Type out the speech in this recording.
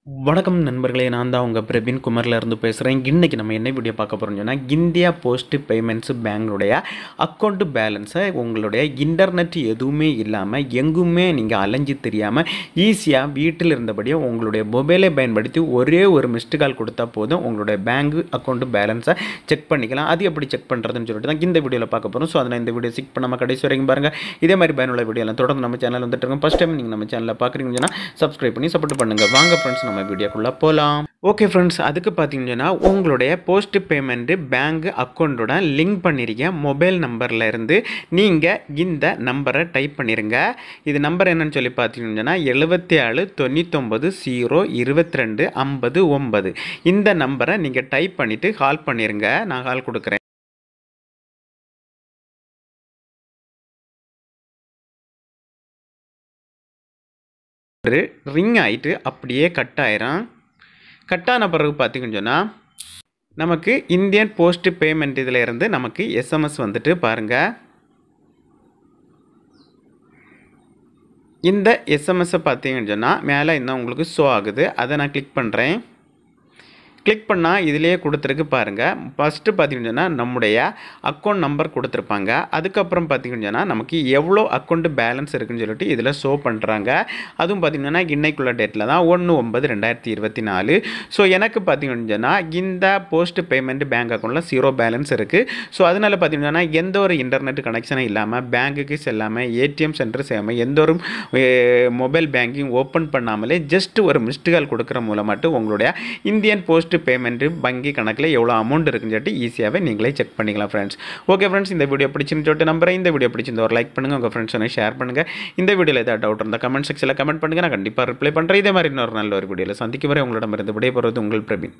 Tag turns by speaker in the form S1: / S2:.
S1: வணக்கம் நண்பர்களே, நான் தான் உங்கள் பிரவீன் குமார்லேருந்து பேசுகிறேன். இன்றைக்கி நம்ம என்ன வீடியோ பார்க்க போகிறோம்னு சொன்னால், இந்தியா போஸ்ட் பேமெண்ட்ஸ் பேங்க்குடைய அக்கௌண்ட் பேலன்ஸை உங்களுடைய இன்டர்நெட் எதுவுமே இல்லாமல் எங்குமே நீங்கள் அலைஞ்சு தெரியாமல் ஈஸியாக வீட்டில் இருந்தபடியே உங்களுடைய மொபைலை பயன்படுத்தி ஒரே ஒரு மிஸ்டு கால் கொடுத்தா போதும் உங்களுடைய பேங்க் அக்கௌண்ட் பேலன்ஸை செக் பண்ணிக்கலாம். அது எப்படி செக் பண்ணுறதுன்னு சொல்லிட்டு தான் இந்த வீடியோவில் பார்க்க போகிறோம். ஸோ அதனால் இந்த வீடியோ செக் பண்ணாமல் கடைசி வரைக்கும் பாருங்கள். இதே மாதிரி பயனுள்ள வீடியோலாம் தொடர்ந்து நம்ம சேனல் வந்துட்டு இருக்கோம். ஃபஸ்ட் டைம் நீங்கள் நம்ம சேனலில் பார்க்குறீங்கன்னு சொன்னால் சப்ஸ்கிரைப் பண்ணி சப்போர்ட் பண்ணுங்கள். வாங்க ஃப்ரெண்ட்ஸ், நம்ம வீடியோக்குள்ளே போகலாம். ஓகே ஃப்ரெண்ட்ஸ், அதுக்கு பார்த்தீங்கன்னா உங்களுடைய போஸ்ட் பேமெண்ட்டு பேங்க் அக்கௌண்ட்டோட லிங்க் பண்ணியிருக்க மொபைல் நம்பரில் இருந்து நீங்கள் இந்த நம்பரை டைப் பண்ணிடுங்க. இது நம்பர் என்னன்னு சொல்லி பார்த்தீங்கன்னா 77 99 0 22 59. இந்த நம்பரை நீங்கள் டைப் பண்ணிவிட்டு கால் பண்ணிடுங்க. நான் கால் கொடுக்குறேன். ரிங் ஆகிட்டு அப்படியே கட் ஆயிரும். கட் ஆன பிறகு பார்த்தீங்கன்னு சொன்னால் நமக்கு இந்தியன் போஸ்ட் பேமெண்ட் இதில் இருந்து நமக்கு எஸ்எம்எஸ் வந்துட்டு பாருங்கள். இந்த எஸ்எம்எஸ்ஸை பார்த்தீங்கன்னு சொன்னால் மேலே இன்னும் உங்களுக்கு ஷோ ஆகுது. அதை நான் கிளிக் பண்ணுறேன். கிளிக் பண்ணால் இதிலேயே கொடுத்துருக்கு பாருங்கள். ஃபஸ்ட்டு பார்த்தீங்கன்னு சொன்னால் நம்முடைய அக்கௌண்ட் நம்பர் கொடுத்துருப்பாங்க. அதுக்கப்புறம் பார்த்தீங்கன்னு சொன்னால் நமக்கு எவ்வளோ அக்கௌண்ட் பேலன்ஸ் இருக்குதுன்னு சொல்லிட்டு இதில் ஷோ பண்ணுறாங்க. அதுவும் பார்த்திங்கன்னா இன்னைக்குள்ள டேட்டில் தான் 1/9/2024. ஸோ எனக்கு பார்த்தீங்கன்னு சொன்னால் இந்த போஸ்ட் பேமெண்ட் பேங்க் அக்கௌண்ட்டில் 0 பேலன்ஸ் இருக்குது. ஸோ அதனால் பார்த்தீங்கன்னா எந்த ஒரு இன்டர்நெட் கனெக்ஷனும் இல்லாமல் பேங்க்குக்கு செல்லாமல் ஏடிஎம் சென்டர் செய்யாமல் எந்த ஒரு மொபைல் பேங்கிங் ஓப்பன் பண்ணாமலே ஜஸ்ட் ஒரு மிஸ்டு கால் கொடுக்குற மூலமாட்டு உங்களுடைய இந்தியன் போஸ்ட் பேமெண்ட்டு வங்கி கணக்கில் எவ்வளோ அமௌண்ட் இருக்குன்னு சொல்லிட்டு ஈஸியாகவே நீங்களே செக் பண்ணிக்கலாம் ஃப்ரெண்ட்ஸ். ஓகே ஃப்ரெண்ட்ஸ், இந்த வீடியோ பிடிச்சின்னு சொல்லிட்டு நம்புறேன். இந்த வீடியோ பிடிச்சிருந்த ஒரு லைக் பண்ணுங்கள், உங்கள் ஃப்ரெண்ட்ஸ் ஷேர் பண்ணுங்கள். இந்த வீடியோவில் ஏதாவது டவுட் இருந்தால் கமெண்ட் செக்ஷனில் கமெண்ட் பண்ணுங்கள். நான் கண்டிப்பாக ரிப்ளை பண்ணுறேன். இதே மாதிரி இன்னொரு நல்ல ஒரு வீடியோவில் சந்திக்கும் வரை உங்களிடமிருந்து விடைபெறுவது உங்கள் பிரவீன்.